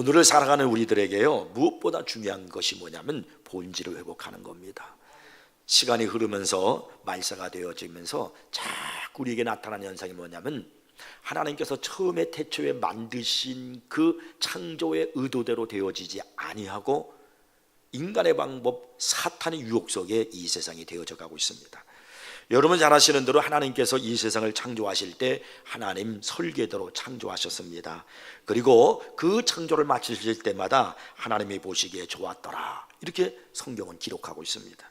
오늘을 살아가는 우리들에게요, 무엇보다 중요한 것이 뭐냐면 본질을 회복하는 겁니다. 시간이 흐르면서 말세가 되어지면서 자꾸 우리에게 나타나는 현상이 뭐냐면, 하나님께서 처음에 태초에 만드신 그 창조의 의도대로 되어지지 아니하고 인간의 방법, 사탄의 유혹 속에 이 세상이 되어져 가고 있습니다. 여러분 잘 아시는 대로 하나님께서 이 세상을 창조하실 때 하나님 설계대로 창조하셨습니다. 그리고 그 창조를 마치실 때마다 하나님이 보시기에 좋았더라, 이렇게 성경은 기록하고 있습니다.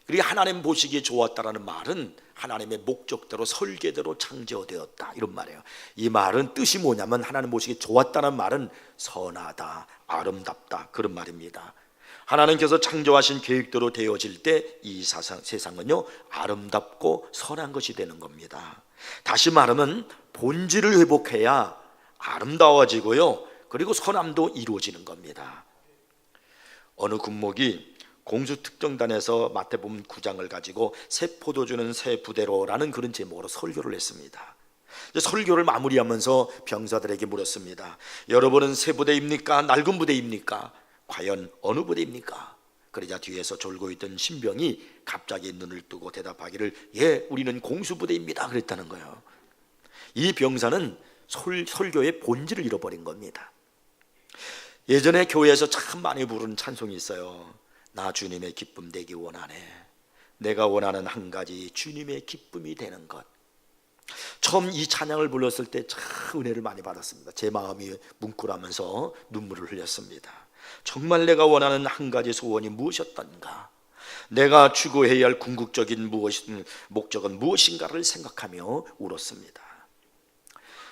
그리고 하나님 보시기에 좋았다라는 말은 하나님의 목적대로 설계대로 창조되었다, 이런 말이에요. 이 말은 뜻이 뭐냐면, 하나님 보시기에 좋았다는 말은 선하다, 아름답다, 그런 말입니다. 하나님께서 창조하신 계획대로 되어질 때 이 세상은요, 아름답고 선한 것이 되는 겁니다. 다시 말하면 본질을 회복해야 아름다워지고요, 그리고 선함도 이루어지는 겁니다. 어느 군목이 공수특정단에서 마태복음 9장을 가지고 새 포도주는 새 부대로라는 그런 제목으로 설교를 했습니다. 설교를 마무리하면서 병사들에게 물었습니다. 여러분은 새 부대입니까? 낡은 부대입니까? 과연 어느 부대입니까? 그러자 뒤에서 졸고 있던 신병이 갑자기 눈을 뜨고 대답하기를, 예, 우리는 공수부대입니다, 그랬다는 거예요. 이 병사는 설교의 본질을 잃어버린 겁니다. 예전에 교회에서 참 많이 부르는 찬송이 있어요. 나 주님의 기쁨 되기 원하네. 내가 원하는 한 가지, 주님의 기쁨이 되는 것. 처음 이 찬양을 불렀을 때 참 은혜를 많이 받았습니다. 제 마음이 뭉클하면서 눈물을 흘렸습니다. 정말 내가 원하는 한 가지 소원이 무엇이었던가, 내가 추구해야 할 궁극적인 목적은 무엇인가를 생각하며 울었습니다.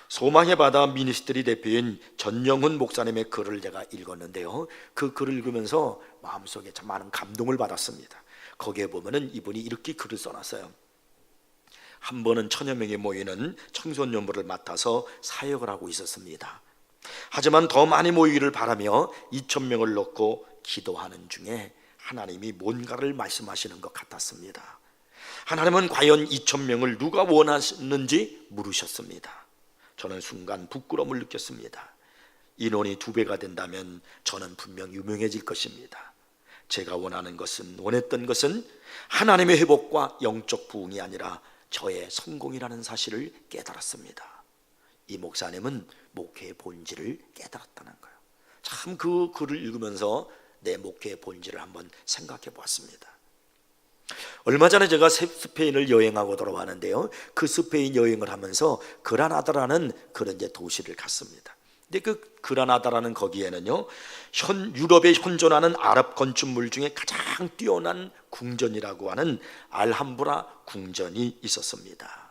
소망의 바다 미니스트리 대표인 전영훈 목사님의 글을 제가 읽었는데요, 그 글을 읽으면서 마음속에 참 많은 감동을 받았습니다. 거기에 보면은 이분이 이렇게 글을 써놨어요. 한 번은 1000여 명이 모이는 청소년부를 맡아서 사역을 하고 있었습니다. 하지만 더 많이 모이기를 바라며 2000명을 넣고 기도하는 중에 하나님이 뭔가를 말씀하시는 것 같았습니다. 하나님은 과연 2000명을 누가 원하시는지 물으셨습니다. 저는 순간 부끄러움을 느꼈습니다. 인원이 2배가 된다면 저는 분명 유명해질 것입니다. 제가 원했던 것은 하나님의 회복과 영적 부흥이 아니라 저의 성공이라는 사실을 깨달았습니다. 이 목사님은 목회의 본질을 깨달았다는 거예요. 참 그 글을 읽으면서 내 목회의 본질을 한번 생각해 보았습니다. 얼마 전에 제가 스페인을 여행하고 돌아왔는데요, 그 스페인 여행을 하면서 그라나다라는 그런 이제 도시를 갔습니다. 근데 그 그라나다라는 거기에는요, 유럽에 현존하는 아랍 건축물 중에 가장 뛰어난 궁전이라고 하는 알함브라 궁전이 있었습니다.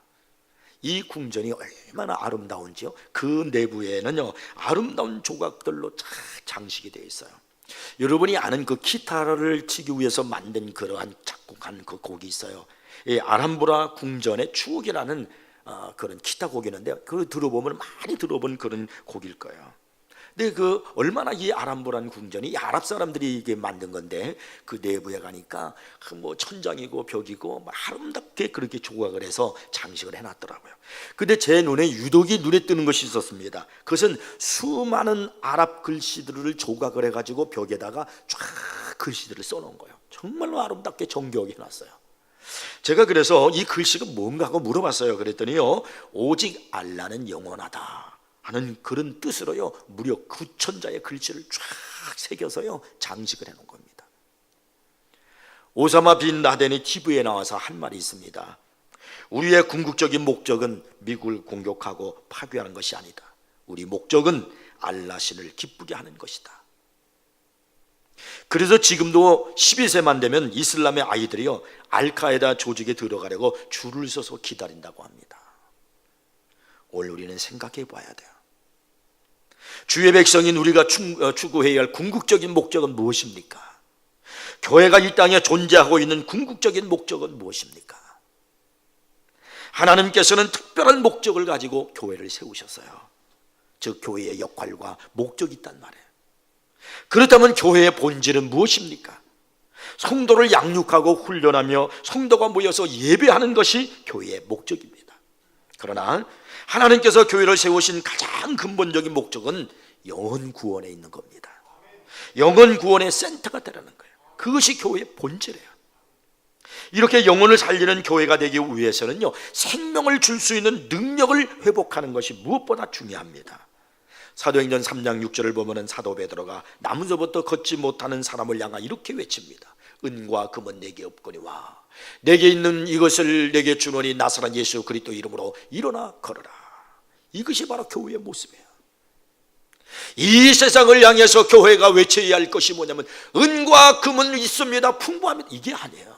이 궁전이 얼마나 아름다운지요, 그 내부에는요 아름다운 조각들로 장식이 되어 있어요. 여러분이 아는 그 기타를 치기 위해서 만든 그러한 작곡한 그 곡이 있어요. 이 알함브라 궁전의 추억이라는 그런 기타 곡이 있는데, 그걸 들어보면 많이 들어본 그런 곡일 거예요. 근데 그 얼마나 이 알함브라는 궁전이 이 아랍 사람들이 이게 만든 건데, 그 내부에 가니까 뭐 천장이고 벽이고 막 아름답게 그렇게 조각을 해서 장식을 해놨더라고요. 근데 제 눈에 유독이 눈에 뜨는 것이 있었습니다. 그것은 수많은 아랍 글씨들을 조각을 해가지고 벽에다가 쫙 글씨들을 써놓은 거예요. 정말로 아름답게 정교하게 해놨어요. 제가 그래서 이 글씨가 뭔가 하고 물어봤어요. 그랬더니요, 오직 알라는 영원하다 하는 그런 뜻으로요, 무려 9,000자의 글씨를 쫙 새겨서요 장식을 해놓은 겁니다. 오사마 빈 라덴이 TV에 나와서 한 말이 있습니다. 우리의 궁극적인 목적은 미국을 공격하고 파괴하는 것이 아니다. 우리 목적은 알라신을 기쁘게 하는 것이다. 그래서 지금도 12세만 되면 이슬람의 아이들이요 알카에다 조직에 들어가려고 줄을 서서 기다린다고 합니다. 오늘 우리는 생각해 봐야 돼요. 주의 백성인 우리가 추구해야 할 궁극적인 목적은 무엇입니까? 교회가 이 땅에 존재하고 있는 궁극적인 목적은 무엇입니까? 하나님께서는 특별한 목적을 가지고 교회를 세우셨어요. 즉 교회의 역할과 목적이 있단 말이에요. 그렇다면 교회의 본질은 무엇입니까? 성도를 양육하고 훈련하며 성도가 모여서 예배하는 것이 교회의 목적입니다. 그러나 하나님께서 교회를 세우신 가장 근본적인 목적은 영혼 구원에 있는 겁니다. 영혼 구원의 센터가 되라는 거예요. 그것이 교회의 본질이에요. 이렇게 영혼을 살리는 교회가 되기 위해서는요, 생명을 줄 수 있는 능력을 회복하는 것이 무엇보다 중요합니다. 사도행전 3장 6절을 보면은 사도 베드로가 나무서부터 걷지 못하는 사람을 향하여 이렇게 외칩니다. 은과 금은 내게 없거니와 내게 있는 이것을 내게 주노니 나사렛 예수 그리스도 이름으로 일어나 걸어라. 이것이 바로 교회의 모습이에요. 이 세상을 향해서 교회가 외쳐야 할 것이 뭐냐면 은과 금은 있습니다, 풍부합니다, 이게 아니에요.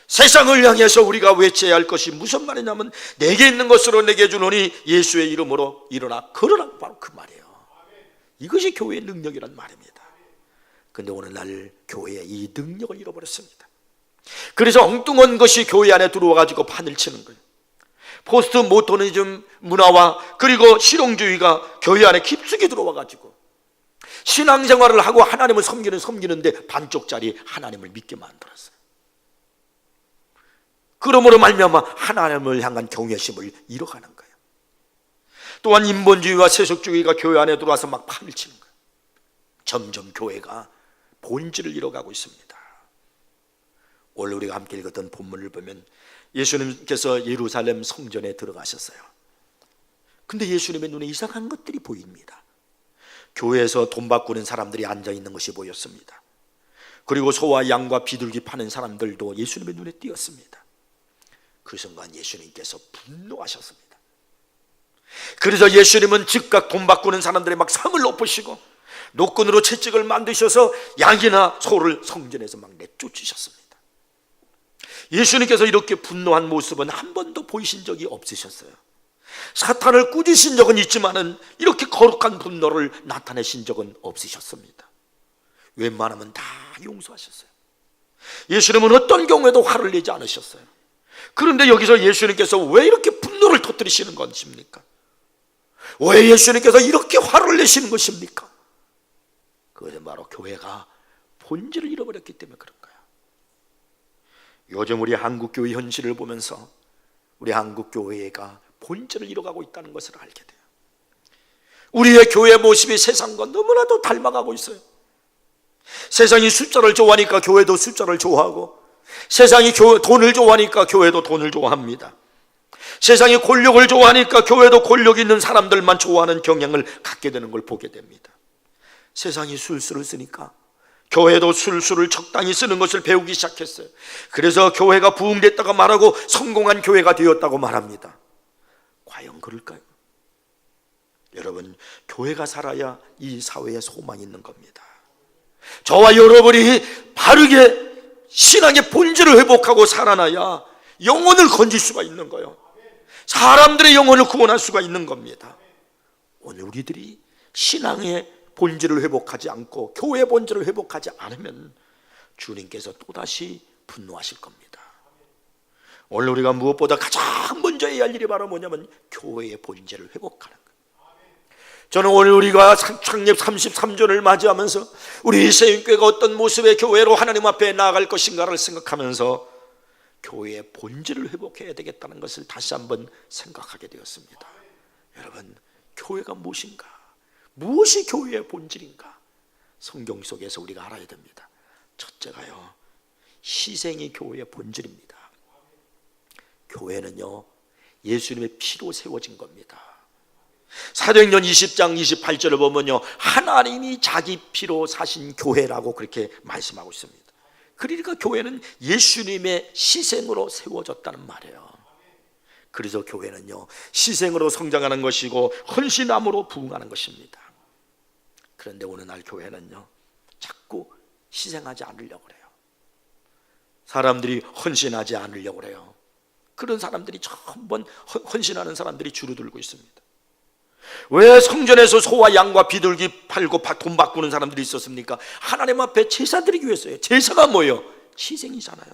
세상을 향해서 우리가 외쳐야 할 것이 무슨 말이냐면 내게 있는 것으로 내게 주노니 예수의 이름으로 일어나 걸어라, 바로 그 말이에요. 이것이 교회의 능력이란 말입니다. 그런데 오늘날 교회의 이 능력을 잃어버렸습니다. 그래서 엉뚱한 것이 교회 안에 들어와가지고 판을 치는 거예요. 포스트 모더니즘 문화와 그리고 실용주의가 교회 안에 깊숙이 들어와가지고 신앙생활을 하고 하나님을 섬기는데 반쪽짜리 하나님을 믿게 만들었어요. 그러므로 말미암아 하나님을 향한 경외심을 잃어가는 거예요. 또한 인본주의와 세속주의가 교회 안에 들어와서 막 판을 치는 거예요. 점점 교회가 본질을 잃어가고 있습니다. 오늘 우리가 함께 읽었던 본문을 보면 예수님께서 예루살렘 성전에 들어가셨어요. 근데 예수님의 눈에 이상한 것들이 보입니다. 교회에서 돈 바꾸는 사람들이 앉아있는 것이 보였습니다. 그리고 소와 양과 비둘기 파는 사람들도 예수님의 눈에 띄었습니다. 그 순간 예수님께서 분노하셨습니다. 그래서 예수님은 즉각 돈 바꾸는 사람들의 막 상을 높으시고 노끈으로 채찍을 만드셔서 양이나 소를 성전에서 막 내쫓으셨습니다. 예수님께서 이렇게 분노한 모습은 한 번도 보이신 적이 없으셨어요. 사탄을 꾸짖으신 적은 있지만은 이렇게 거룩한 분노를 나타내신 적은 없으셨습니다. 웬만하면 다 용서하셨어요. 예수님은 어떤 경우에도 화를 내지 않으셨어요. 그런데 여기서 예수님께서 왜 이렇게 분노를 터뜨리시는 것입니까? 왜 예수님께서 이렇게 화를 내시는 것입니까? 그것은 바로 교회가 본질을 잃어버렸기 때문에 그런 거예요. 요즘 우리 한국교회 현실을 보면서 우리 한국교회가 본질을 잃어가고 있다는 것을 알게 돼요. 우리의 교회 모습이 세상과 너무나도 닮아가고 있어요. 세상이 숫자를 좋아하니까 교회도 숫자를 좋아하고, 세상이 돈을 좋아하니까 교회도 돈을 좋아합니다. 세상이 권력을 좋아하니까 교회도 권력 있는 사람들만 좋아하는 경향을 갖게 되는 걸 보게 됩니다. 세상이 술수를 쓰니까 교회도 술수를 적당히 쓰는 것을 배우기 시작했어요. 그래서 교회가 부흥됐다고 말하고 성공한 교회가 되었다고 말합니다. 과연 그럴까요? 여러분, 교회가 살아야 이 사회에 소망이 있는 겁니다. 저와 여러분이 바르게 신앙의 본질을 회복하고 살아나야 영혼을 건질 수가 있는 거예요. 사람들의 영혼을 구원할 수가 있는 겁니다. 오늘 우리들이 신앙의 본질을 회복하지 않고 교회의 본질을 회복하지 않으면 주님께서 또다시 분노하실 겁니다. 오늘 우리가 무엇보다 가장 먼저 해야 할 일이 바로 뭐냐면 교회의 본질을 회복하는 거예요. 저는 오늘 우리가 창립 33주년을 맞이하면서 우리 세인교회가 어떤 모습의 교회로 하나님 앞에 나아갈 것인가를 생각하면서 교회의 본질을 회복해야 되겠다는 것을 다시 한번 생각하게 되었습니다. 여러분, 교회가 무엇인가? 무엇이 교회의 본질인가? 성경 속에서 우리가 알아야 됩니다. 첫째가요, 희생이 교회의 본질입니다. 교회는요, 예수님의 피로 세워진 겁니다. 사도행전 20장 28절을 보면요, 하나님이 자기 피로 사신 교회라고 그렇게 말씀하고 있습니다. 그러니까 교회는 예수님의 희생으로 세워졌다는 말이에요. 그래서 교회는요, 희생으로 성장하는 것이고 헌신함으로 부흥하는 것입니다. 그런데 오늘날 교회는요, 자꾸 희생하지 않으려고 그래요. 사람들이 헌신하지 않으려고 그래요. 그런 사람들이 전부 헌신하는 사람들이 줄어들고 있습니다. 왜 성전에서 소와 양과 비둘기 팔고 돈 바꾸는 사람들이 있었습니까? 하나님 앞에 제사 드리기 위해서요. 제사가 뭐예요? 희생이잖아요.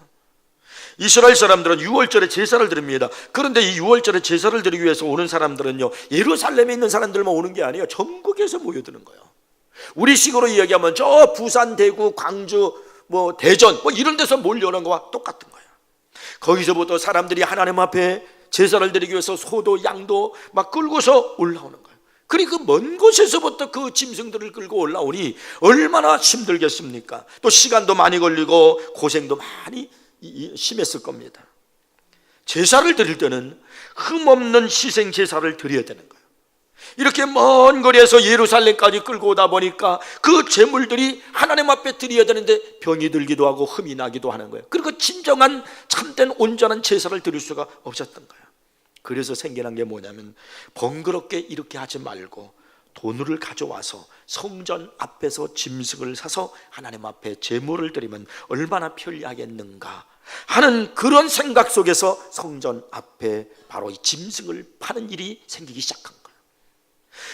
이스라엘 사람들은 유월절에 제사를 드립니다. 그런데 이 유월절에 제사를 드리기 위해서 오는 사람들은요, 예루살렘에 있는 사람들만 오는 게 아니에요. 전국에서 모여드는 거예요. 우리식으로 이야기하면 저 부산, 대구, 광주, 대전 이런 데서 몰려오는 거와 똑같은 거예요. 거기서부터 사람들이 하나님 앞에 제사를 드리기 위해서 소도 양도 막 끌고서 올라오는 거예요. 그리고 그 먼 곳에서부터 그 짐승들을 끌고 올라오니 얼마나 힘들겠습니까? 또 시간도 많이 걸리고 고생도 많이 심했을 겁니다. 제사를 드릴 때는 흠없는 희생 제사를 드려야 되는 거예요. 이렇게 먼 거리에서 예루살렘까지 끌고 오다 보니까 그 제물들이 하나님 앞에 드려야 되는데 병이 들기도 하고 흠이 나기도 하는 거예요. 그리고 진정한 참된 온전한 제사를 드릴 수가 없었던 거예요. 그래서 생겨난 게 뭐냐면, 번거롭게 이렇게 하지 말고 돈을 가져와서 성전 앞에서 짐승을 사서 하나님 앞에 제물을 드리면 얼마나 편리하겠는가 하는 그런 생각 속에서 성전 앞에 바로 이 짐승을 파는 일이 생기기 시작한 거예요.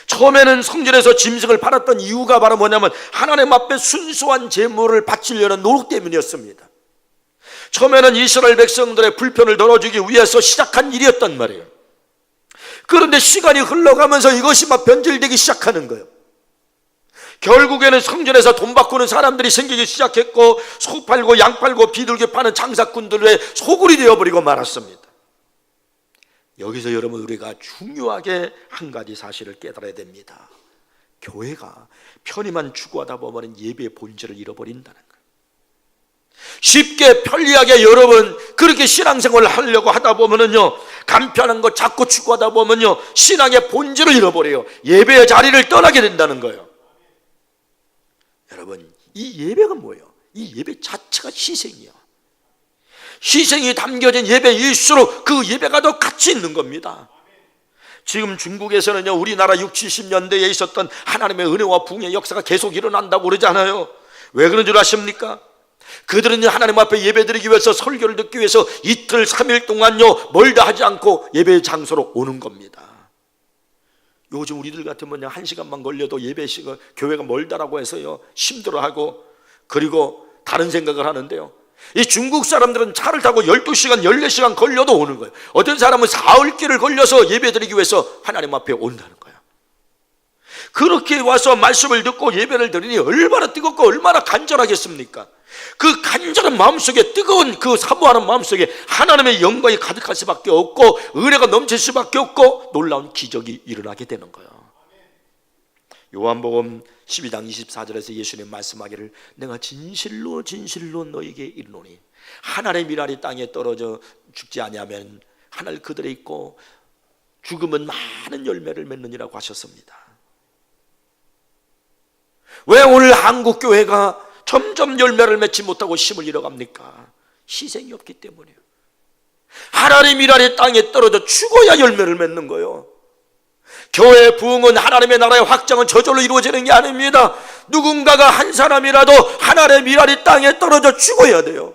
처음에는 성전에서 짐승을 팔았던 이유가 바로 뭐냐면, 하나님 앞에 순수한 제물을 바치려는 노력 때문이었습니다. 처음에는 이스라엘 백성들의 불편을 덜어주기 위해서 시작한 일이었단 말이에요. 그런데 시간이 흘러가면서 이것이 막 변질되기 시작하는 거예요. 결국에는 성전에서 돈 바꾸는 사람들이 생기기 시작했고, 소 팔고 양 팔고 비둘기 파는 장사꾼들의 소굴이 되어버리고 말았습니다. 여기서 여러분, 우리가 중요하게 한 가지 사실을 깨달아야 됩니다. 교회가 편의만 추구하다 보면 예배의 본질을 잃어버린다는 거예요. 쉽게 편리하게 여러분 그렇게 신앙생활을 하려고 하다 보면요, 간편한 거 자꾸 추구하다 보면요, 신앙의 본질을 잃어버려요. 예배의 자리를 떠나게 된다는 거예요. 여러분, 이 예배가 뭐예요? 이 예배 자체가 희생이에요. 희생이 담겨진 예배일수록 그 예배가 더 가치 있는 겁니다. 지금 중국에서는요, 우리나라 60, 70년대에 있었던 하나님의 은혜와 부흥의 역사가 계속 일어난다고 그러잖아요. 왜 그런 줄 아십니까? 그들은 하나님 앞에 예배드리기 위해서, 설교를 듣기 위해서 이틀 3일 동안요 멀다 하지 않고 예배 장소로 오는 겁니다. 요즘 우리들 같으면 1시간만 걸려도 예배시가 교회가 멀다라고 해서요 힘들어하고, 그리고 다른 생각을 하는데요, 이 중국 사람들은 차를 타고 12시간 14시간 걸려도 오는 거예요. 어떤 사람은 사흘길을 걸려서 예배드리기 위해서 하나님 앞에 온다는 거예요. 그렇게 와서 말씀을 듣고 예배를 드리니 얼마나 뜨겁고 얼마나 간절하겠습니까? 그 간절한 마음속에, 뜨거운 그 사모하는 마음속에 하나님의 영광이 가득할 수밖에 없고, 은혜가 넘칠 수밖에 없고, 놀라운 기적이 일어나게 되는 거예요. 요한복음 12장 24절에서 예수님 말씀하기를, 내가 진실로 진실로 너에게 이르노니 하늘의 밀알이 땅에 떨어져 죽지 아니하면 하늘 그들에 있고 죽으면 많은 열매를 맺느니라고 하셨습니다. 왜 오늘 한국 교회가 점점 열매를 맺지 못하고 힘을 잃어갑니까? 희생이 없기 때문이에요. 하나님의 밀알이 땅에 떨어져 죽어야 열매를 맺는 거예요. 교회의 부흥은, 하나님의 나라의 확장은 저절로 이루어지는 게 아닙니다. 누군가가, 한 사람이라도 하나님의 밀알이 땅에 떨어져 죽어야 돼요.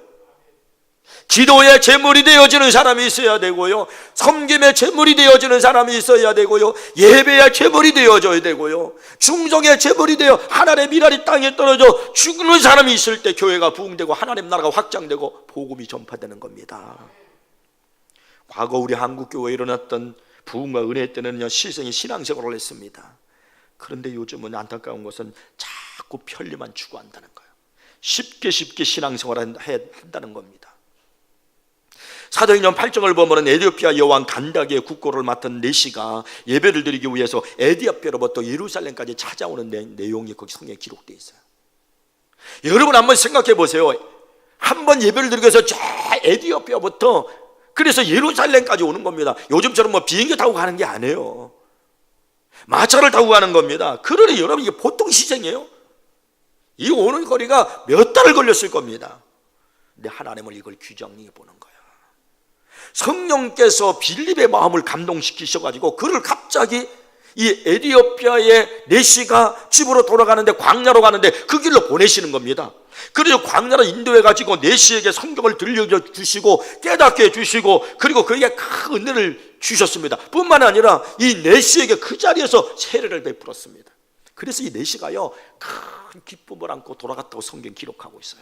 기도의 제물이 되어지는 사람이 있어야 되고요, 섬김의 제물이 되어지는 사람이 있어야 되고요, 예배의 제물이 되어져야 되고요, 충성의 제물이 되어 하나님의 밀알이 땅에 떨어져 죽는 사람이 있을 때 교회가 부흥되고 하나님 나라가 확장되고 복음이 전파되는 겁니다. 과거 우리 한국 교회에 일어났던 부흥과 은혜 때는요, 시생이 신앙생활을 했습니다. 그런데 요즘은 안타까운 것은 자꾸 편리만 추구한다는 거예요. 쉽게 신앙생활을 한다는 겁니다. 사도행전 8장을 보면 에티오피아 여왕 간다게의 국고를 맡은 네시가 예배를 드리기 위해서 에티오피아로부터 예루살렘까지 찾아오는 내용이 거기 성경에 기록되어 있어요. 여러분 한번 생각해 보세요. 한번 예배를 드리기 위해서 저 에티오피아부터 그래서 예루살렘까지 오는 겁니다. 요즘처럼 뭐 비행기 타고 가는 게 아니에요. 마차를 타고 가는 겁니다. 그러니 여러분, 이게 보통 희생이에요. 이 오는 거리가 몇 달을 걸렸을 겁니다. 근데 하나님은 이걸 규정해 보는 거예요. 성령께서 빌립의 마음을 감동시키셔가지고 그를 갑자기 이 에티오피아의 네시가 집으로 돌아가는데, 광야로 가는데 그 길로 보내시는 겁니다. 그래서 광야로 인도해가지고 네시에게 성경을 들려주시고 깨닫게 해주시고, 그리고 그에게 큰 은혜를 주셨습니다. 뿐만 아니라 이 네시에게 그 자리에서 세례를 베풀었습니다. 그래서 이 네시가요 큰 기쁨을 안고 돌아갔다고 성경 기록하고 있어요.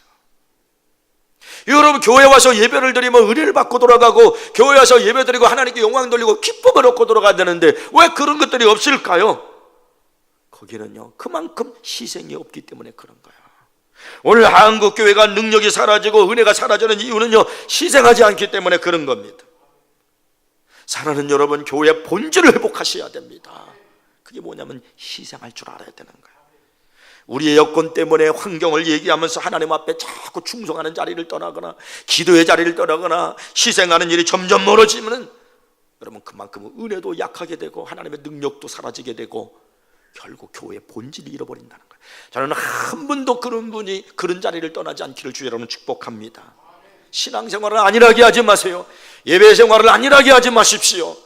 여러분, 교회 와서 예배를 드리면 은혜를 받고 돌아가고, 교회 와서 예배 드리고 하나님께 영광 돌리고 기쁨을 얻고 돌아가야 되는데 왜 그런 것들이 없을까요? 거기는요 그만큼 희생이 없기 때문에 그런 거예요. 오늘 한국 교회가 능력이 사라지고 은혜가 사라지는 이유는요, 희생하지 않기 때문에 그런 겁니다. 사랑하는 여러분, 교회의 본질을 회복하셔야 됩니다. 그게 뭐냐면 희생할 줄 알아야 되는 거예요. 우리의 여건 때문에 환경을 얘기하면서 하나님 앞에 자꾸 충성하는 자리를 떠나거나 기도의 자리를 떠나거나 희생하는 일이 점점 멀어지면 여러분 그만큼 은혜도 약하게 되고 하나님의 능력도 사라지게 되고 결국 교회의 본질이 잃어버린다는 거예요. 저는 한 분도 그런 분이 그런 자리를 떠나지 않기를 주여 여러분 축복합니다. 신앙생활을 안일하게 하지 마세요. 예배생활을 안일하게 하지 마십시오.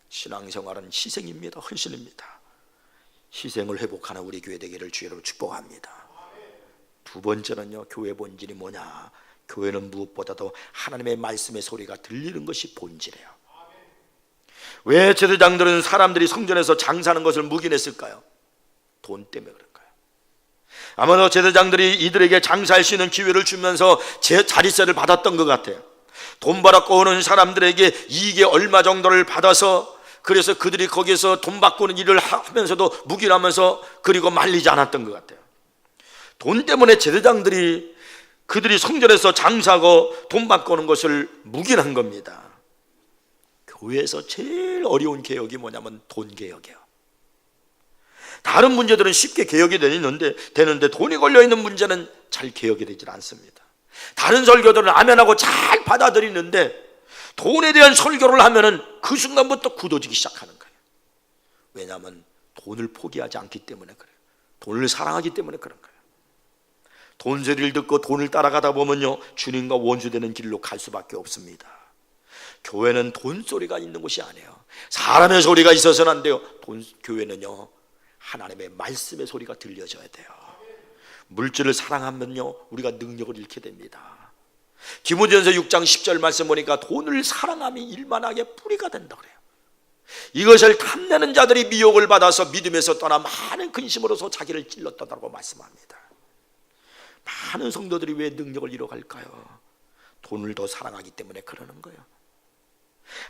신앙생활은 희생입니다. 헌신입니다. 희생을 회복하는 우리 교회 되기를 주여로 축복합니다. 두 번째는요, 교회 본질이 뭐냐? 교회는 무엇보다도 하나님의 말씀의 소리가 들리는 것이 본질이에요. 왜 제사장들은 사람들이 성전에서 장사하는 것을 묵인했을까요? 돈 때문에 그럴까요? 아마도 제사장들이 이들에게 장사할 수 있는 기회를 주면서 제 자릿세를 받았던 것 같아요. 돈 받았고 오는 사람들에게 이익의 얼마 정도를 받아서, 그래서 그들이 거기서 돈 받고는 일을 하면서도 묵인하면서 그리고 말리지 않았던 것 같아요. 돈 때문에 제사장들이 그들이 성전에서 장사하고 돈 받고 오는 것을 묵인한 겁니다. 교회에서 제일 어려운 개혁이 뭐냐면 돈 개혁이에요. 다른 문제들은 쉽게 개혁이 되는데 돈이 걸려있는 문제는 잘 개혁이 되질 않습니다. 다른 설교들은 아멘하고 잘 받아들이는데 돈에 대한 설교를 하면은 그 순간부터 굳어지기 시작하는 거예요. 왜냐하면 돈을 포기하지 않기 때문에 그래요. 돈을 사랑하기 때문에 그런 거예요. 돈 소리를 듣고 돈을 따라가다 보면요, 주님과 원수되는 길로 갈 수밖에 없습니다. 교회는 돈 소리가 있는 곳이 아니에요. 사람의 소리가 있어서는 안 돼요. 교회는요, 하나님의 말씀의 소리가 들려져야 돼요. 물질을 사랑하면요, 우리가 능력을 잃게 됩니다. 디모데전서 6장 10절 말씀 보니까 돈을 사랑함이 일만하게 뿌리가 된다 그래요. 이것을 탐내는 자들이 미혹을 받아서 믿음에서 떠나 많은 근심으로서 자기를 찔렀다고 말씀합니다. 많은 성도들이 왜 능력을 잃어갈까요? 돈을 더 사랑하기 때문에 그러는 거예요.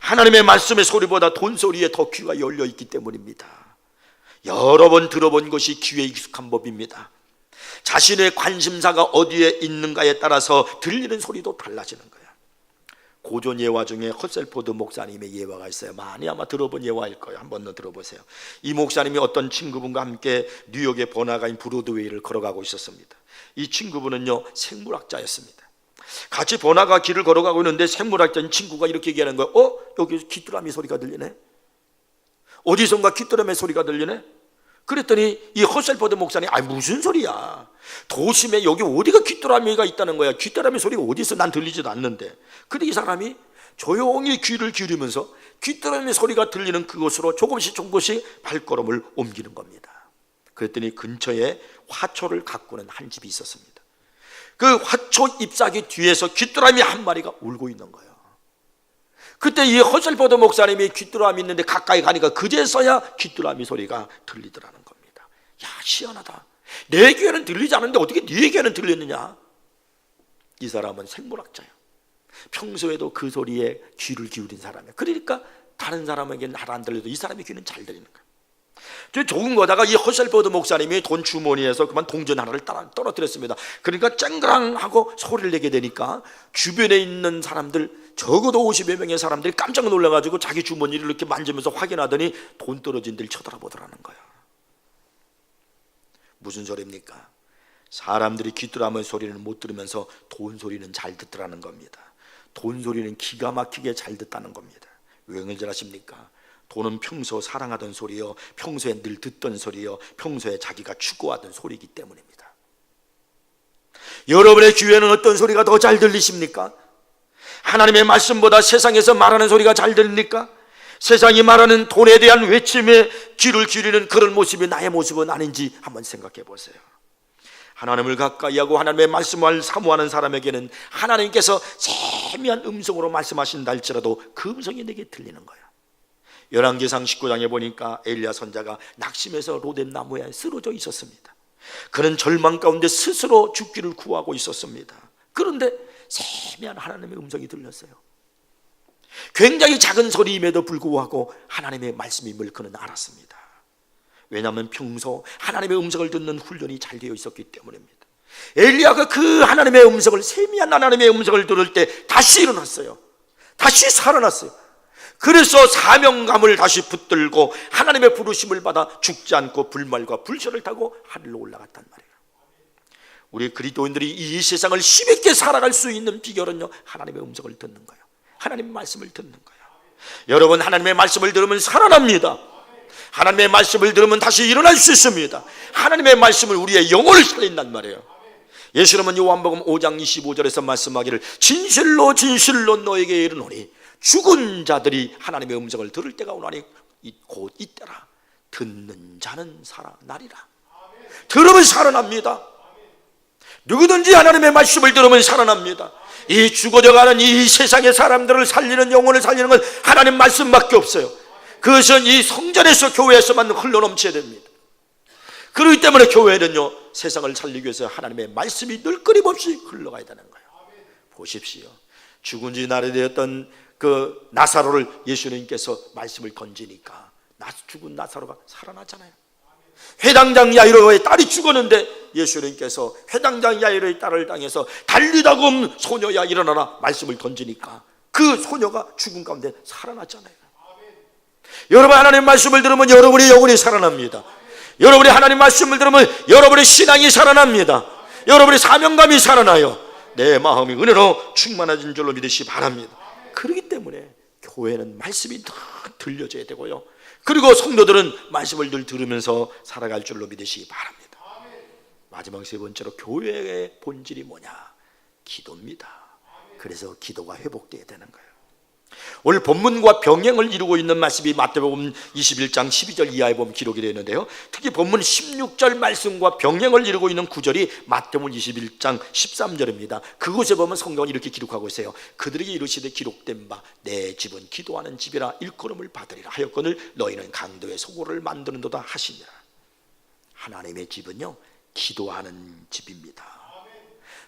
하나님의 말씀의 소리보다 돈 소리에 더 귀가 열려 있기 때문입니다. 여러 번 들어본 것이 귀에 익숙한 법입니다. 자신의 관심사가 어디에 있는가에 따라서 들리는 소리도 달라지는 거예요. 고전 예화 중에 허셀포드 목사님의 예화가 있어요. 많이 아마 들어본 예화일 거예요. 한번 더 들어보세요. 이 목사님이 어떤 친구분과 함께 뉴욕의 번화가인 브로드웨이를 걸어가고 있었습니다. 이 친구분은요, 생물학자였습니다. 같이 번화가 길을 걸어가고 있는데 생물학자인 친구가 이렇게 얘기하는 거예요. 여기 귀뚜라미 소리가 들리네. 어디선가 귀뚜라미 소리가 들리네. 그랬더니 이 허셀포드 목사님, 무슨 소리야, 도심에 여기 어디가 귀뚜라미가 있다는 거야. 귀뚜라미 소리가 어디 있어? 난 들리지도 않는데. 근데 이 사람이 조용히 귀를 기울이면서 귀뚜라미 소리가 들리는 그곳으로 조금씩 발걸음을 옮기는 겁니다. 그랬더니 근처에 화초를 가꾸는 한 집이 있었습니다. 그 화초 잎사귀 뒤에서 귀뚜라미 한 마리가 울고 있는 거예요. 그때 이 허셀포드 목사님이 귀뚜라미 있는데 가까이 가니까 그제서야 귀뚜라미 소리가 들리더라는 겁니다. 야, 희한하다. 내 귀에는 들리지 않는데 어떻게 네 귀에는 들렸느냐? 이 사람은 생물학자예요. 평소에도 그 소리에 귀를 기울인 사람이에요. 그러니까 다른 사람에게는 잘 안 들려도 이 사람의 귀는 잘 들리는 거예요. 조금 거다가 이 허셀포드 목사님이 돈 주머니에서 그만 동전 하나를 떨어뜨렸습니다. 그러니까 쨍그랑하고 소리를 내게 되니까 주변에 있는 사람들, 적어도 50여 명의 사람들이 깜짝 놀라가지고 자기 주머니를 이렇게 만지면서 확인하더니 돈 떨어진 데를 쳐다보더라는 거예요. 무슨 소리입니까? 사람들이 귀뚜라미 소리는 못 들으면서 돈 소리는 잘 듣더라는 겁니다. 돈 소리는 기가 막히게 잘 듣다는 겁니다. 왜 그런지 아십니까? 돈은 평소 사랑하던 소리요, 평소에 늘 듣던 소리요, 평소에 자기가 추구하던 소리이기 때문입니다. 여러분의 귀에는 어떤 소리가 더 잘 들리십니까? 하나님의 말씀보다 세상에서 말하는 소리가 잘 들립니까? 세상이 말하는 돈에 대한 외침에 귀를 기울이는 그런 모습이 나의 모습은 아닌지 한번 생각해 보세요. 하나님을 가까이하고 하나님의 말씀을 사모하는 사람에게는 하나님께서 세미한 음성으로 말씀하신다 할지라도 그 음성이 내게 들리는 거예요. 열왕기상 19장에 보니까 엘리야 선자가 낙심해서 로뎀 나무에 쓰러져 있었습니다. 그는 절망 가운데 스스로 죽기를 구하고 있었습니다. 그런데 세미한 하나님의 음성이 들렸어요. 굉장히 작은 소리임에도 불구하고 하나님의 말씀임을 그는 알았습니다. 왜냐하면 평소 하나님의 음성을 듣는 훈련이 잘 되어 있었기 때문입니다. 엘리야가 그 하나님의 음성을, 세미한 하나님의 음성을 들을 때 다시 일어났어요. 다시 살아났어요. 그래서 사명감을 다시 붙들고 하나님의 부르심을 받아 죽지 않고 불말과 불쇼를 타고 하늘로 올라갔단 말이에요. 우리 그리스도인들이 이 세상을 힘있게 살아갈 수 있는 비결은요, 하나님의 음성을 듣는 거예요. 하나님의 말씀을 듣는 거예요. 여러분, 하나님의 말씀을 들으면 살아납니다. 하나님의 말씀을 들으면 다시 일어날 수 있습니다. 하나님의 말씀은 우리의 영혼을 살린단 말이에요. 예수님은 요한복음 5장 25절에서 말씀하기를 진실로 진실로 너에게 이르노니 죽은 자들이 하나님의 음성을 들을 때가 오나니 곧 이때라. 듣는 자는 살아나리라. 들으면 살아납니다. 누구든지 하나님의 말씀을 들으면 살아납니다. 이 죽어져가는 이 세상의 사람들을 살리는, 영혼을 살리는 건 하나님 말씀밖에 없어요. 그것은 이 성전에서, 교회에서만 흘러넘쳐야 됩니다. 그렇기 때문에 교회는요, 세상을 살리기 위해서 하나님의 말씀이 늘 끊임없이 흘러가야 되는 거예요. 보십시오. 죽은 지 날이 되었던 그 나사로를 예수님께서 말씀을 던지니까 죽은 나사로가 살아났잖아요. 회당장 야이로의 딸이 죽었는데 예수님께서 회당장 야이로의 딸을 당해서 달리다가 없는 소녀야 일어나라 말씀을 던지니까 그 소녀가 죽은 가운데 살아났잖아요. 여러분, 하나님 말씀을 들으면 여러분의 영혼이 살아납니다. 여러분이 하나님 말씀을 들으면 여러분의 신앙이 살아납니다. 여러분의 사명감이 살아나요. 내 마음이 은혜로 충만해진 줄로 믿으시기 바랍니다. 그렇기 때문에 교회는 말씀이 늘 들려져야 되고요, 그리고 성도들은 말씀을 늘 들으면서 살아갈 줄로 믿으시기 바랍니다. 마지막 세 번째로 교회의 본질이 뭐냐? 기도입니다. 그래서 기도가 회복되어야 되는 거예요. 오늘 본문과 병행을 이루고 있는 말씀이 마태복음 21장 12절 이하에 보면 기록이 되어 있는데요, 특히 본문 16절 말씀과 병행을 이루고 있는 구절이 마태복음 21장 13절입니다. 그곳에 보면 성경은 이렇게 기록하고 있어요. 그들에게 이르시되 기록된 바 내 집은 기도하는 집이라 일컬음을 받으리라 하였거늘 너희는 강도의 소굴을 만드는도다 하시니라. 하나님의 집은요, 기도하는 집입니다.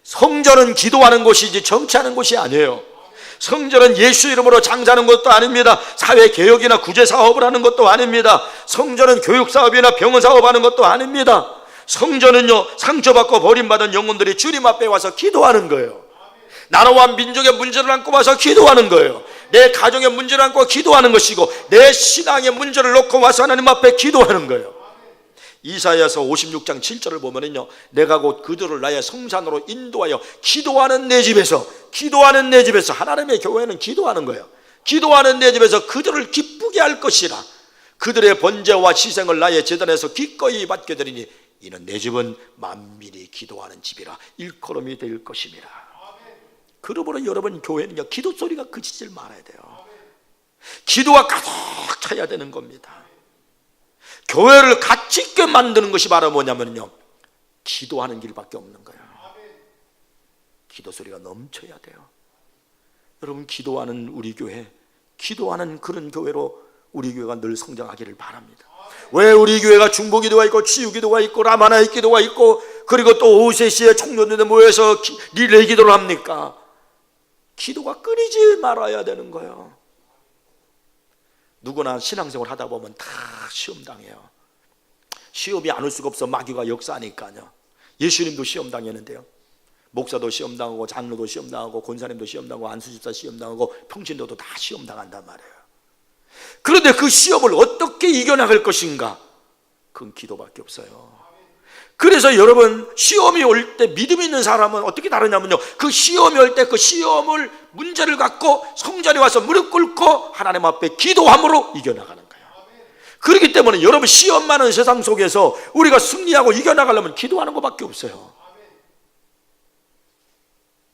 성전은 기도하는 곳이지 정치하는 곳이 아니에요. 성전은 예수 이름으로 장사하는 것도 아닙니다. 사회개혁이나 구제사업을 하는 것도 아닙니다. 성전은 교육사업이나 병원사업하는 것도 아닙니다. 성전은요, 상처받고 버림받은 영혼들이 주님 앞에 와서 기도하는 거예요. 나라와 민족의 문제를 안고 와서 기도하는 거예요. 내 가정의 문제를 안고 기도하는 것이고, 내 신앙의 문제를 놓고 와서 하나님 앞에 기도하는 거예요. 이사야서 56장 7절을 보면은요, 내가 곧 그들을 나의 성산으로 인도하여 기도하는 내 집에서, 기도하는 내 집에서, 하나님의 교회는 기도하는 거예요. 기도하는 내 집에서 그들을 기쁘게 할 것이라. 그들의 번제와 희생을 나의 제단에서 기꺼이 받게 되리니 이는 내 집은 만민이 기도하는 집이라 일컬음이 될 것임이라. 그러므로 여러분, 교회는요, 기도 소리가 그치질 말아야 돼요. 기도가 가득 차야 되는 겁니다. 교회를 가치 있게 만드는 것이 바로 뭐냐면요, 기도하는 길밖에 없는 거예요. 기도 소리가 넘쳐야 돼요. 여러분, 기도하는 우리 교회, 기도하는 그런 교회로 우리 교회가 늘 성장하기를 바랍니다. 왜 우리 교회가 중보기도가 있고 치유기도가 있고 라마나의 기도가 있고 그리고 또 오후 3시에 청년들에 모여서 릴레이 기도를 합니까? 기도가 끊이지 말아야 되는 거예요. 누구나 신앙생활 하다 보면 다 시험 당해요. 시험이 안 올 수가 없어. 마귀가 역사하니까요. 예수님도 시험 당했는데요, 목사도 시험 당하고 장로도 시험 당하고 권사님도 시험 당하고 안수집사 시험 당하고 평신도도 다 시험 당한단 말이에요. 그런데 그 시험을 어떻게 이겨나갈 것인가? 그건 기도밖에 없어요. 그래서 여러분, 시험이 올 때 믿음 있는 사람은 어떻게 다르냐면요, 그 시험이 올 때 그 시험을 문제를 갖고 성전에 와서 무릎 꿇고 하나님 앞에 기도함으로 이겨나가는 거예요. 그렇기 때문에 여러분, 시험 많은 세상 속에서 우리가 승리하고 이겨나가려면 기도하는 것밖에 없어요.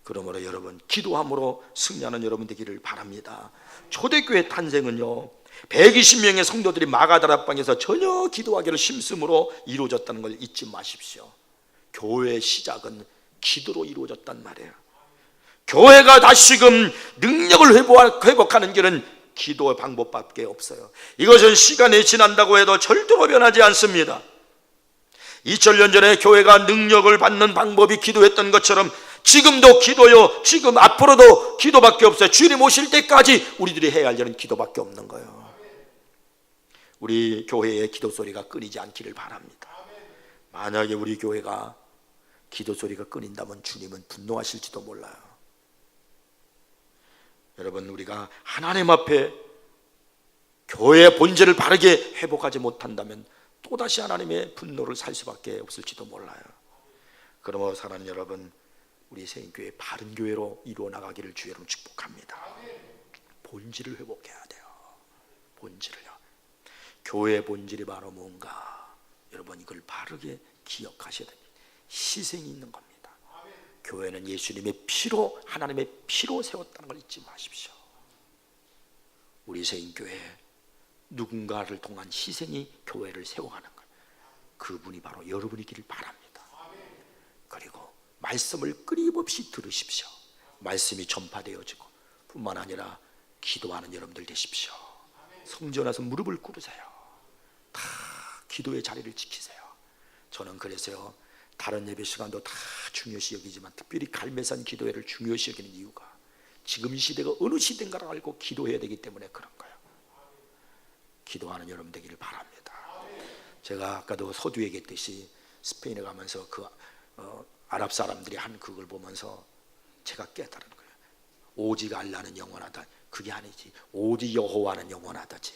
그러므로 여러분, 기도함으로 승리하는 여러분 되기를 바랍니다. 초대교회 탄생은요, 120명의 성도들이 마가다락방에서 전혀 기도하기를 힘쓰므로 이루어졌다는 걸 잊지 마십시오. 교회의 시작은 기도로 이루어졌단 말이에요. 교회가 다시금 능력을 회복하는 길은 기도의 방법밖에 없어요. 이것은 시간이 지난다고 해도 절대로 변하지 않습니다. 2000년 전에 교회가 능력을 받는 방법이 기도했던 것처럼 지금도 기도요, 지금 앞으로도 기도밖에 없어요. 주님 오실 때까지 우리들이 해야 할 일은 기도밖에 없는 거예요. 우리 교회의 기도 소리가 끊이지 않기를 바랍니다. 만약에 우리 교회가 기도 소리가 끊인다면 주님은 분노하실지도 몰라요. 여러분, 우리가 하나님 앞에 교회의 본질을 바르게 회복하지 못한다면 또다시 하나님의 분노를 살 수밖에 없을지도 몰라요. 그러므로 사랑하는 여러분, 우리 세인교회 바른 교회로 이루어 나가기를 주의 이름으로 축복합니다. 본질을 회복해야 돼요. 본질을요. 교회의 본질이 바로 뭔가, 여러분 이걸 바르게 기억하셔야 됩니다. 희생이 있는 겁니다. 교회는 예수님의 피로, 하나님의 피로 세웠다는 걸 잊지 마십시오. 우리 세인교회 누군가를 통한 희생이 교회를 세워가는 것, 그분이 바로 여러분이기를 바랍니다. 그리고 말씀을 끊임없이 들으십시오. 말씀이 전파되어지고 뿐만 아니라 기도하는 여러분들 되십시오. 성전 와서 무릎을 꿇으세요. 다 기도의 자리를 지키세요. 저는 그래서요, 다른 예배 시간도 다 중요시 여기지만 특별히 갈매산 기도회를 중요시 여기는 이유가, 지금 이 시대가 어느 시대인가를 알고 기도해야 되기 때문에 그런 거예요. 기도하는 여러분 되기를 바랍니다. 제가 아까도 서두 얘기했듯이 스페인에 가면서 그 아랍 사람들이 한 그걸 보면서 제가 깨달은 거예요. 오직 알라는 영원하다. 그게 아니지. 오직 여호와는 영원하다지.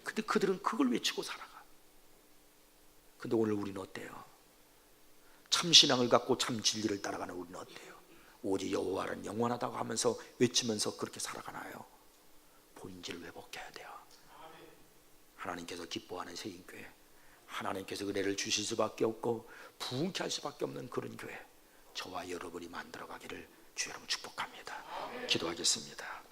근데 그들은 그걸 외치고 살아가. 근데 오늘 우리는 어때요? 참 신앙을 갖고 참 진리를 따라가는 우리는 어때요? 오직 여호와는 영원하다고 하면서 외치면서 그렇게 살아가나요? 본질을 회복해야 돼요. 하나님께서 기뻐하는 세인교회, 하나님께서 은혜를 주실 수밖에 없고 부흥케 할 수밖에 없는 그런 교회, 저와 여러분이 만들어가기를 주의 이름으로 축복합니다. 기도하겠습니다.